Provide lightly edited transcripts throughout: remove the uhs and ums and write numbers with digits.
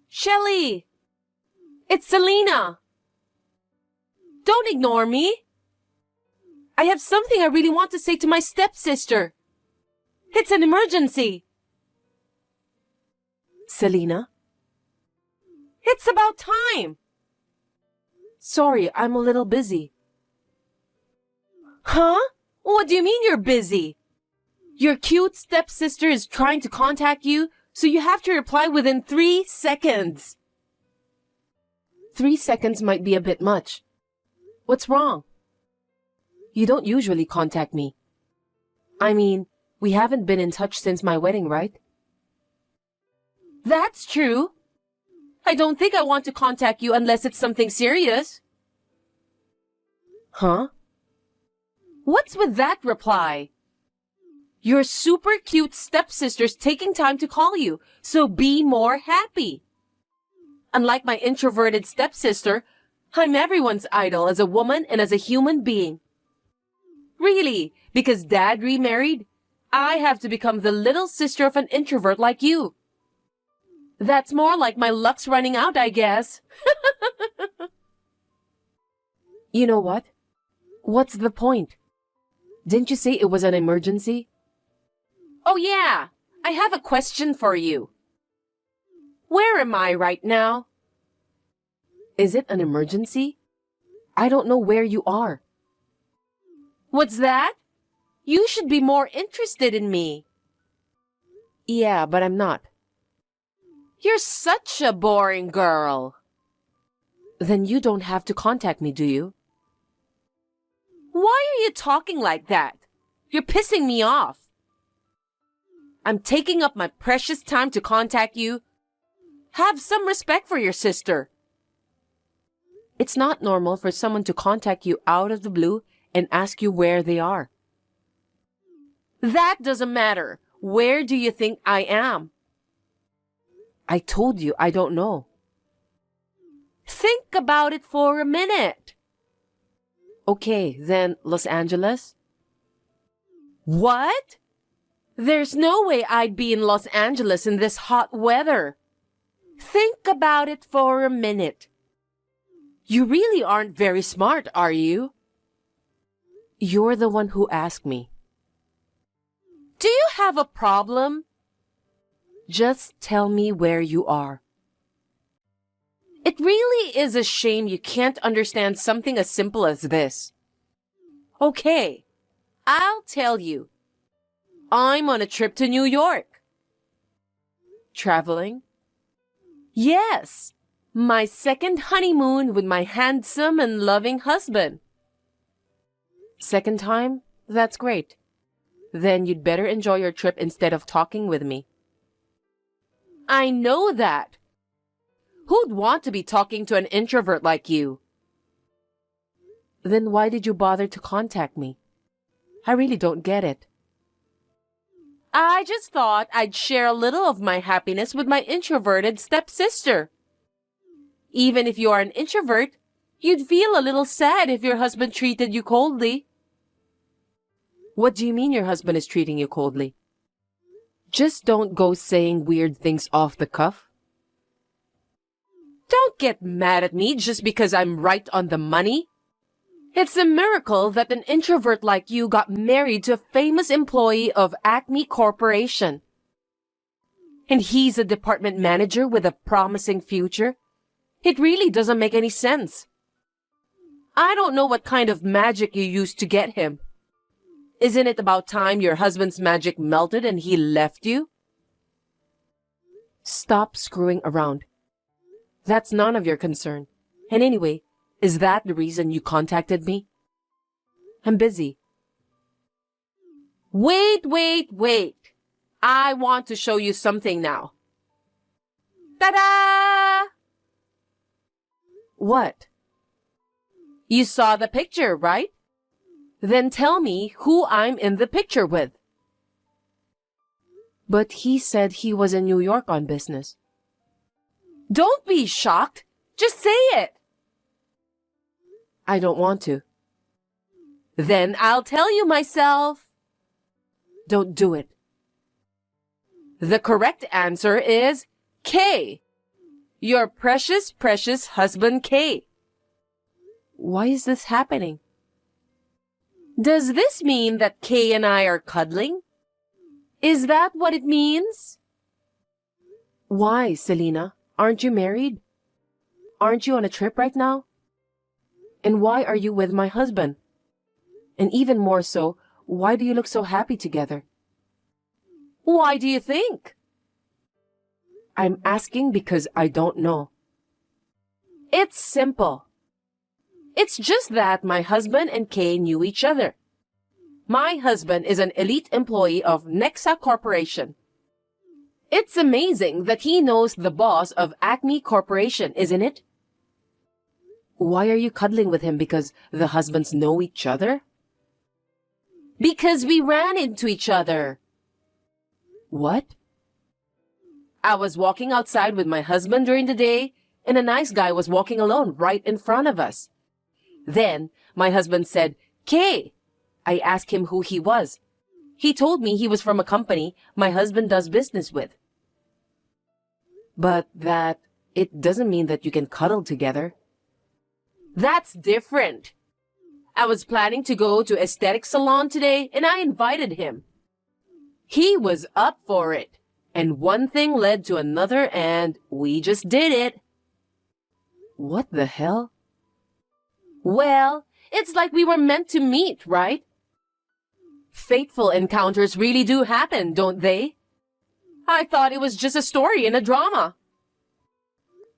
Shelly! It's Selena! Don't ignore me! I have something I really want to say to my stepsister. It's an emergency. Selena? It's about time. Sorry, I'm a little busy. Huh? What do you mean you're busy? Your cute stepsister is trying to contact you, so you have to reply within 3 seconds. 3 seconds might be a bit much. What's wrong? You don't usually contact me. I mean, we haven't been in touch since my wedding, right? That's true. I don't think I want to contact you unless it's something serious. Huh? What's with that reply? Your super cute stepsister's taking time to call you, so be more happy. Unlike my introverted stepsister, I'm everyone's idol as a woman and as a human being. Really, because Dad remarried, I have to become the little sister of an introvert like you. That's more like my luck's running out, I guess. You know what? What's the point? Didn't you say it was an emergency? Oh yeah, I have a question for you. Where am I right now? Is it an emergency? I don't know where you are. What's that? You should be more interested in me. Yeah, but I'm not. You're such a boring girl. Then you don't have to contact me, do you? Why are you talking like that? You're pissing me off. I'm taking up my precious time to contact you. Have some respect for your sister. It's not normal for someone to contact you out of the blue and ask you where they are. That doesn't matter. Where do you think I am? I told you I don't know. Think about it for a minute. Okay, then Los Angeles? What? There's no way I'd be in Los Angeles in this hot weather. Think about it for a minute. You really aren't very smart, are you? You're the one who asked me. Do you have a problem? Just tell me where you are. It really is a shame you can't understand something as simple as this. Okay, I'll tell you. I'm on a trip to New York. Traveling? Yes, my second honeymoon with my handsome and loving husband. Second time? That's great. Then you'd better enjoy your trip instead of talking with me. I know that. Who'd want to be talking to an introvert like you? Then why did you bother to contact me? I really don't get it. I just thought I'd share a little of my happiness with my introverted stepsister. Even if you are an introvert, you'd feel a little sad if your husband treated you coldly. What do you mean your husband is treating you coldly? Just don't go saying weird things off the cuff. Don't get mad at me just because I'm right on the money. It's a miracle that an introvert like you got married to a famous employee of Acme Corporation. And he's a department manager with a promising future. It really doesn't make any sense. I don't know what kind of magic you used to get him. Isn't it about time your husband's magic melted and he left you? Stop screwing around. That's none of your concern. And anyway, is that the reason you contacted me? I'm busy. Wait. I want to show you something now. Ta-da! What? You saw the picture, right? Then tell me who I'm in the picture with. But he said he was in New York on business. Don't be shocked. Just say it. I don't want to. Then I'll tell you myself. Don't do it. The correct answer is K. Your precious, precious husband, Kay. Why is this happening? Does this mean that Kay and I are cuddling? Is that what it means? Why, Selena? Aren't you married? Aren't you on a trip right now? And why are you with my husband? And even more so, why do you look so happy together? Why do you think? I'm asking because I don't know. It's simple. It's just that my husband and Kay knew each other. My husband is an elite employee of Nexa Corporation. It's amazing that he knows the boss of Acme Corporation, isn't it? Why are you cuddling with him because the husbands know each other? Because we ran into each other. What? I was walking outside with my husband during the day, and a nice guy was walking alone right in front of us. Then, my husband said, Kay. I asked him who he was. He told me he was from a company my husband does business with. But it doesn't mean that you can cuddle together. That's different. I was planning to go to aesthetic salon today, and I invited him. He was up for it. And one thing led to another, and we just did it. What the hell? Well, it's like we were meant to meet, right? Fateful encounters really do happen, don't they? I thought it was just a story in a drama.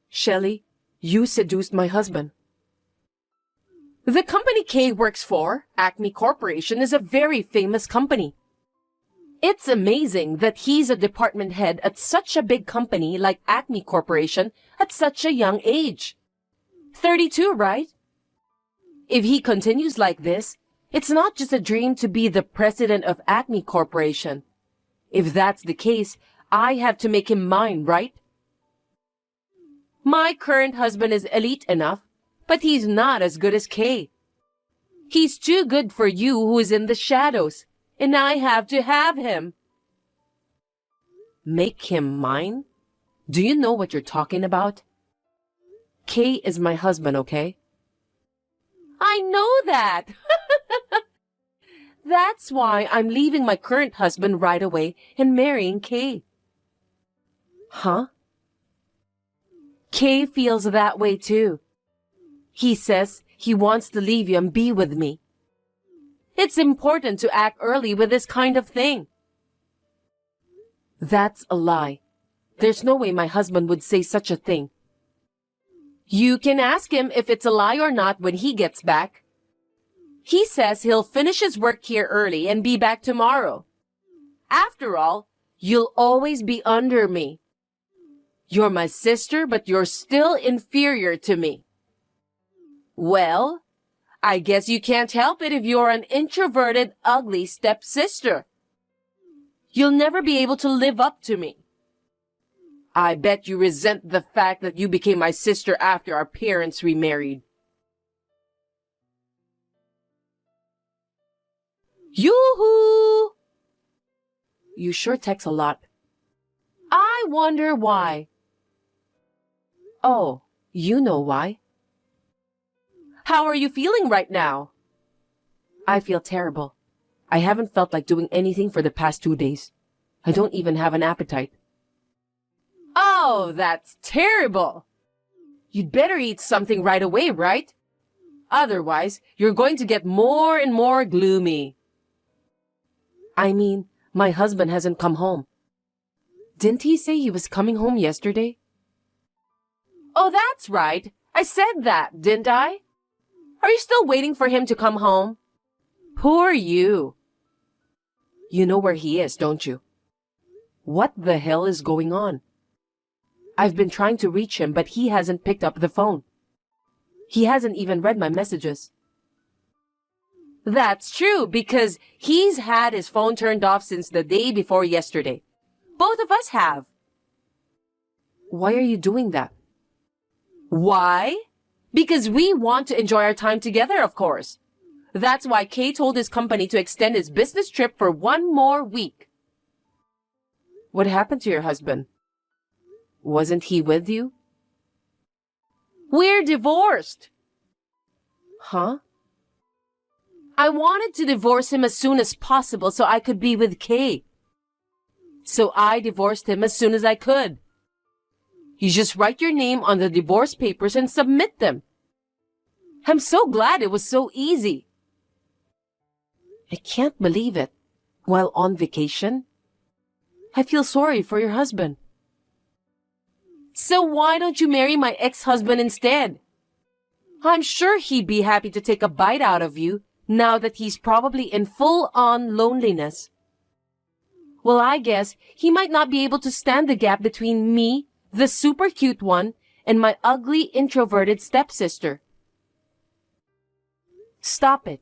Shelley, you seduced my husband. The company Kay works for, Acme Corporation, is a very famous company. It's amazing that he's a department head at such a big company like Acme Corporation at such a young age. 32, right? If he continues like this, it's not just a dream to be the president of Acme Corporation. If that's the case, I have to make him mine, right? My current husband is elite enough, but he's not as good as Kay. He's too good for you who is in the shadows. And I have to have him. Make him mine? Do you know what you're talking about? Kay is my husband, okay? I know that. That's why I'm leaving my current husband right away and marrying Kay. Huh? Kay feels that way too. He says he wants to leave you and be with me. It's important to act early with this kind of thing. That's a lie. There's no way my husband would say such a thing. You can ask him if it's a lie or not when he gets back. He says he'll finish his work here early and be back tomorrow. After all, you'll always be under me. You're my sister, but you're still inferior to me. Well, I guess you can't help it if you're an introverted, ugly stepsister. You'll never be able to live up to me. I bet you resent the fact that you became my sister after our parents remarried. Yoo-hoo! You sure text a lot. I wonder why. Oh, you know why. How are you feeling right now? I feel terrible. I haven't felt like doing anything for the past 2 days. I don't even have an appetite. Oh, that's terrible. You'd better eat something right away, right? Otherwise, you're going to get more and more gloomy. I mean, my husband hasn't come home. Didn't he say he was coming home yesterday? Oh, that's right. I said that, didn't I? Are you still waiting for him to come home? Poor you. You know where he is, don't you? What the hell is going on? I've been trying to reach him, but he hasn't picked up the phone. He hasn't even read my messages. That's true, because he's had his phone turned off since the day before yesterday. Both of us have. Why are you doing that? Why? Because we want to enjoy our time together, of course. That's why Kay told his company to extend his business trip for 1 more week. What happened to your husband? Wasn't he with you? We're divorced. Huh? I wanted to divorce him as soon as possible so I could be with Kay. So I divorced him as soon as I could. You just write your name on the divorce papers and submit them. I'm so glad it was so easy. I can't believe it. While on vacation? I feel sorry for your husband. So why don't you marry my ex-husband instead? I'm sure he'd be happy to take a bite out of you now that he's probably in full-on loneliness. Well, I guess he might not be able to stand the gap between me, the super cute one, and my ugly, introverted stepsister. Stop it.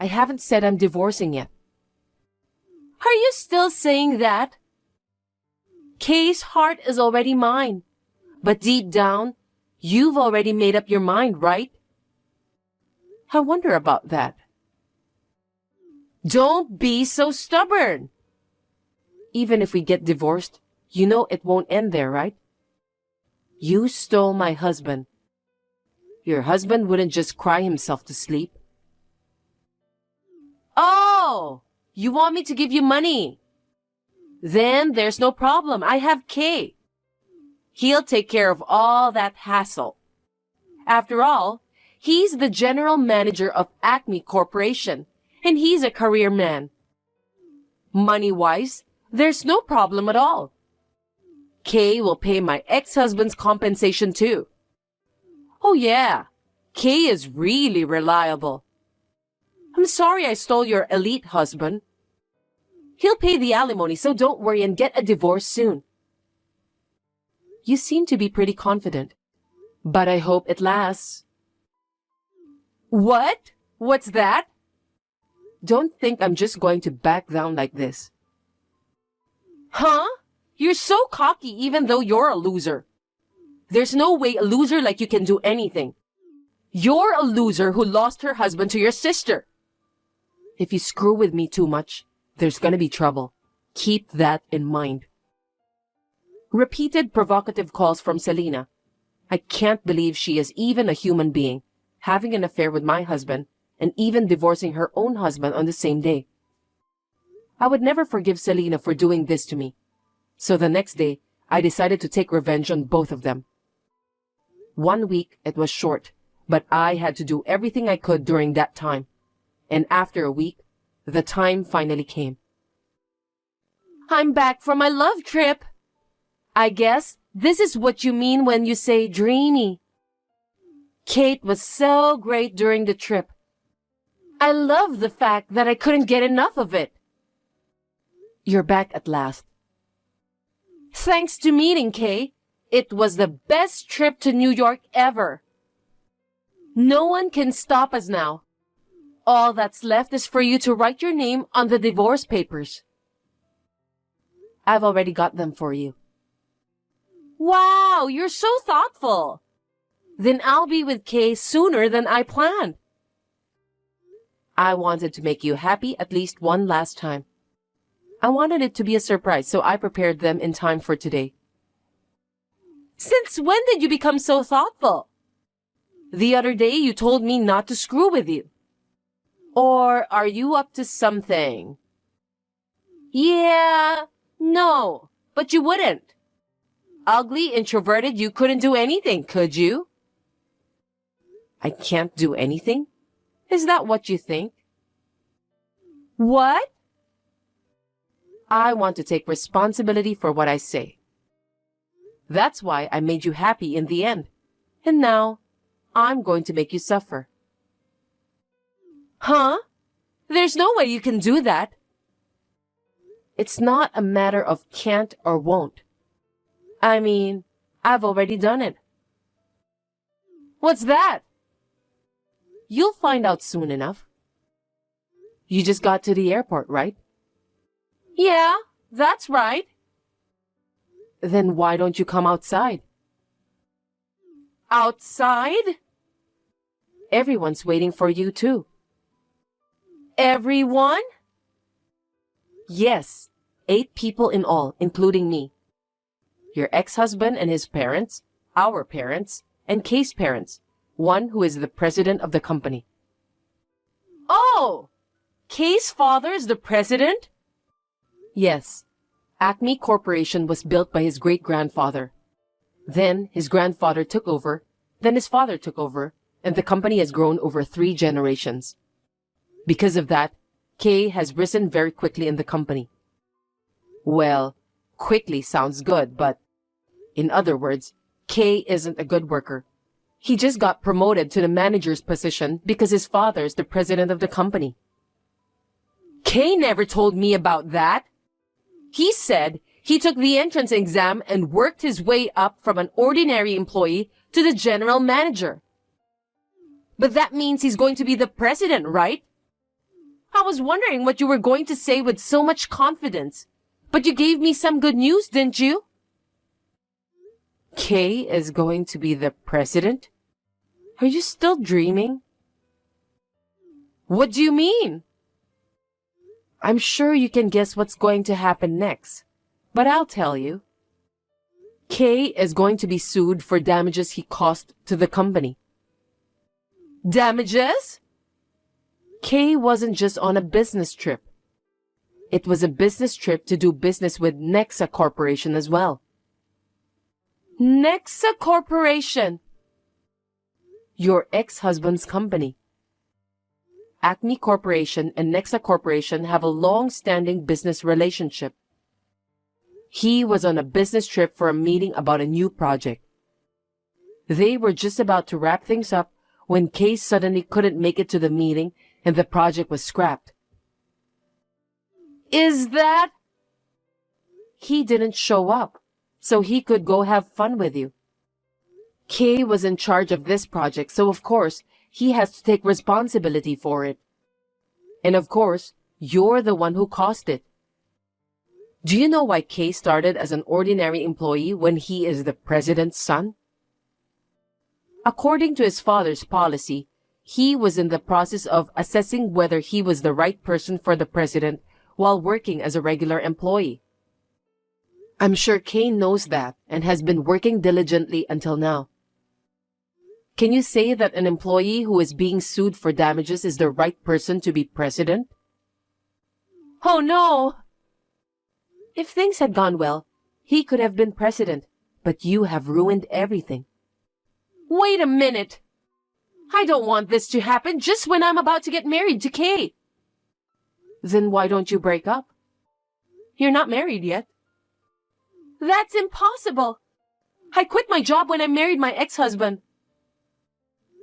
I haven't said I'm divorcing yet. Are you still saying that? Kay's heart is already mine. But deep down, you've already made up your mind, right? I wonder about that. Don't be so stubborn. Even if we get divorced, you know it won't end there, right? You stole my husband. Your husband wouldn't just cry himself to sleep. Oh, you want me to give you money? Then there's no problem. I have Kay. He'll take care of all that hassle. After all, he's the general manager of Acme Corporation, and he's a career man. Money-wise, there's no problem at all. Kay will pay my ex-husband's compensation too. Oh yeah, Kay is really reliable. I'm sorry I stole your elite husband. He'll pay the alimony, so don't worry and get a divorce soon. You seem to be pretty confident, but I hope it lasts. What? What's that? Don't think I'm just going to back down like this. Huh? You're so cocky even though you're a loser. There's no way a loser like you can do anything. You're a loser who lost her husband to your sister. If you screw with me too much, there's gonna be trouble. Keep that in mind. Repeated provocative calls from Selena. I can't believe she is even a human being, having an affair with my husband, and even divorcing her own husband on the same day. I would never forgive Selena for doing this to me. So the next day, I decided to take revenge on both of them. 1 week, it was short, but I had to do everything I could during that time. And after a week, the time finally came. I'm back from my love trip. I guess this is what you mean when you say dreamy. Kate was so great during the trip. I love the fact that I couldn't get enough of it. You're back at last. Thanks to meeting Kay, it was the best trip to New York ever. No one can stop us now. All that's left is for you to write your name on the divorce papers. I've already got them for you. Wow, you're so thoughtful. Then I'll be with Kay sooner than I planned. I wanted to make you happy at least one last time. I wanted it to be a surprise, so I prepared them in time for today. Since when did you become so thoughtful? The other day you told me not to screw with you. Or are you up to something? Yeah, no, but you wouldn't. Ugly, introverted, you couldn't do anything, could you? I can't do anything? Is that what you think? What? I want to take responsibility for what I say. That's why I made you happy in the end. And now, I'm going to make you suffer. Huh? There's no way you can do that. It's not a matter of can't or won't. I mean, I've already done it. What's that? You'll find out soon enough. You just got to the airport, right? Yeah, that's right. Then why don't you come outside? Outside? Everyone's waiting for you too. Everyone? Yes, 8 people in all, including me. Your ex-husband and his parents, our parents, and Kay's parents, one who is the president of the company. Oh! Kay's father is the president? Yes. Acme Corporation was built by his great-grandfather. Then his grandfather took over, then his father took over, and the company has grown over 3 generations. Because of that, Kay has risen very quickly in the company. Well, quickly sounds good, but in other words, Kay isn't a good worker. He just got promoted to the manager's position because his father is the president of the company. Kay never told me about that. He said he took the entrance exam and worked his way up from an ordinary employee to the general manager. But that means he's going to be the president, right? I was wondering what you were going to say with so much confidence. But you gave me some good news, didn't you? Kay is going to be the president? Are you still dreaming? What do you mean? I'm sure you can guess what's going to happen next, but I'll tell you. Kay is going to be sued for damages he caused to the company. Damages? Kay wasn't just on a business trip. It was a business trip to do business with Nexa Corporation as well. Nexa Corporation? Your ex-husband's company. Acme Corporation and Nexa Corporation have a long-standing business relationship. He was on a business trip for a meeting about a new project. They were just about to wrap things up when Kay suddenly couldn't make it to the meeting and the project was scrapped. Is that? He didn't show up, so he could go have fun with you. Kay was in charge of this project, so of course, he has to take responsibility for it. And of course, you're the one who caused it. Do you know why Kay started as an ordinary employee when he is the president's son? According to his father's policy, he was in the process of assessing whether he was the right person for the president while working as a regular employee. I'm sure Kay knows that and has been working diligently until now. Can you say that an employee who is being sued for damages is the right person to be president? Oh no! If things had gone well, he could have been president, but you have ruined everything. Wait a minute! I don't want this to happen just when I'm about to get married to Kay. Then why don't you break up? You're not married yet. That's impossible! I quit my job when I married my ex-husband.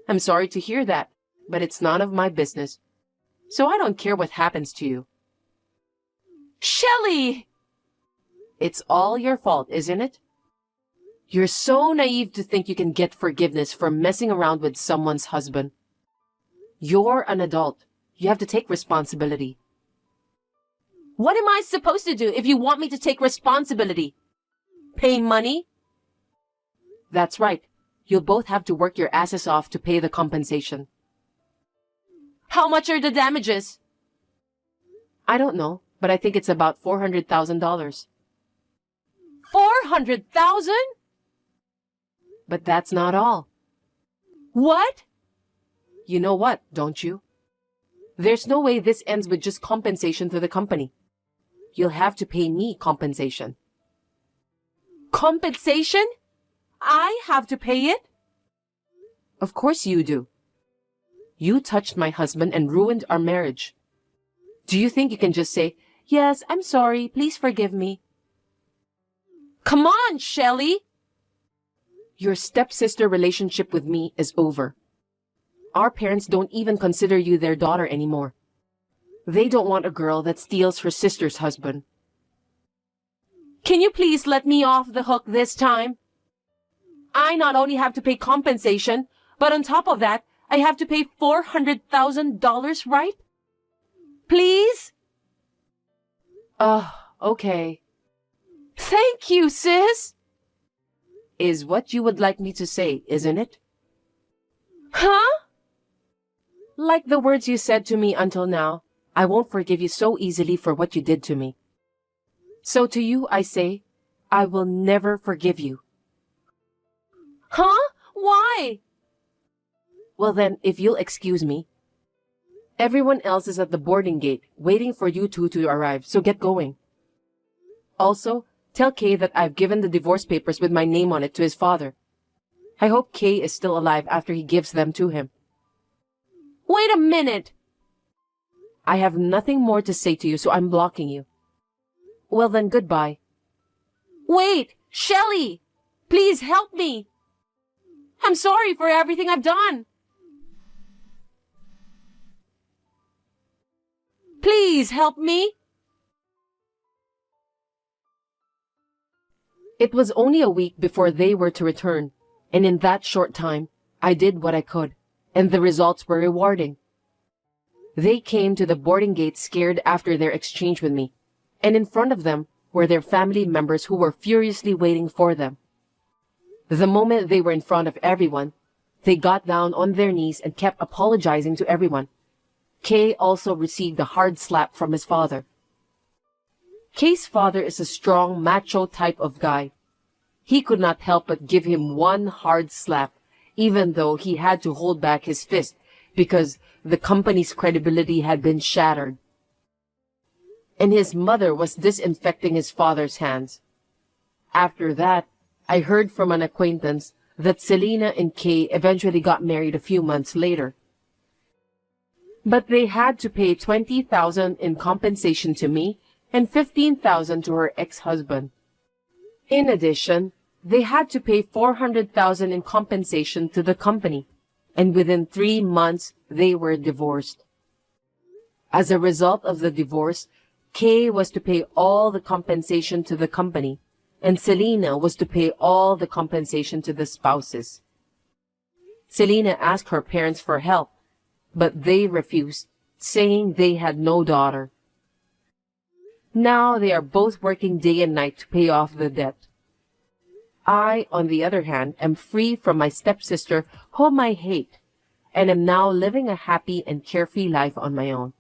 I'm sorry to hear that, but it's none of my business. So I don't care what happens to you. Shelley! It's all your fault, isn't it? You're so naive to think you can get forgiveness for messing around with someone's husband. You're an adult. You have to take responsibility. What am I supposed to do if you want me to take responsibility? Pay money? That's right. You'll both have to work your asses off to pay the compensation. How much are the damages? I don't know, but I think it's about $400,000. 400,000? But that's not all. What? You know what, don't you? There's no way this ends with just compensation to the company. You'll have to pay me compensation. Compensation? I have to pay it? Of course you do. You touched my husband and ruined our marriage. Do you think you can just say, "Yes, I'm sorry, please forgive me"? Come on, Shelley! Your stepsister relationship with me is over. Our parents don't even consider you their daughter anymore. They don't want a girl that steals her sister's husband. Can you please let me off the hook this time? I not only have to pay compensation, but on top of that, I have to pay $400,000, right? Please? Okay. Thank you, sis. Is what you would like me to say, isn't it? Huh? Like the words you said to me until now, I won't forgive you so easily for what you did to me. So to you I say, I will never forgive you. Huh? Why? Well then, if you'll excuse me. Everyone else is at the boarding gate, waiting for you two to arrive, so get going. Also, tell Kay that I've given the divorce papers with my name on it to his father. I hope Kay is still alive after he gives them to him. Wait a minute! I have nothing more to say to you, so I'm blocking you. Well then, goodbye. Wait! Shelley! Please help me! I'm sorry for everything I've done! Please help me! It was only a week before they were to return, and in that short time, I did what I could, and the results were rewarding. They came to the boarding gate scared after their exchange with me, and in front of them were their family members who were furiously waiting for them. The moment they were in front of everyone, they got down on their knees and kept apologizing to everyone. Kay also received a hard slap from his father. Kay's father is a strong, macho type of guy. He could not help but give him one hard slap, even though he had to hold back his fist because the company's credibility had been shattered. And his mother was disinfecting his father's hands. After that, I heard from an acquaintance that Selena and Kay eventually got married a few months later. But they had to pay $20,000 in compensation to me and $15,000 to her ex-husband. In addition, they had to pay $400,000 in compensation to the company, and within 3 months, they were divorced. As a result of the divorce, Kay was to pay all the compensation to the company, and Selena was to pay all the compensation to the spouses. Selena asked her parents for help, but they refused, saying they had no daughter. Now they are both working day and night to pay off the debt. I, on the other hand, am free from my stepsister, whom I hate, and am now living a happy and carefree life on my own.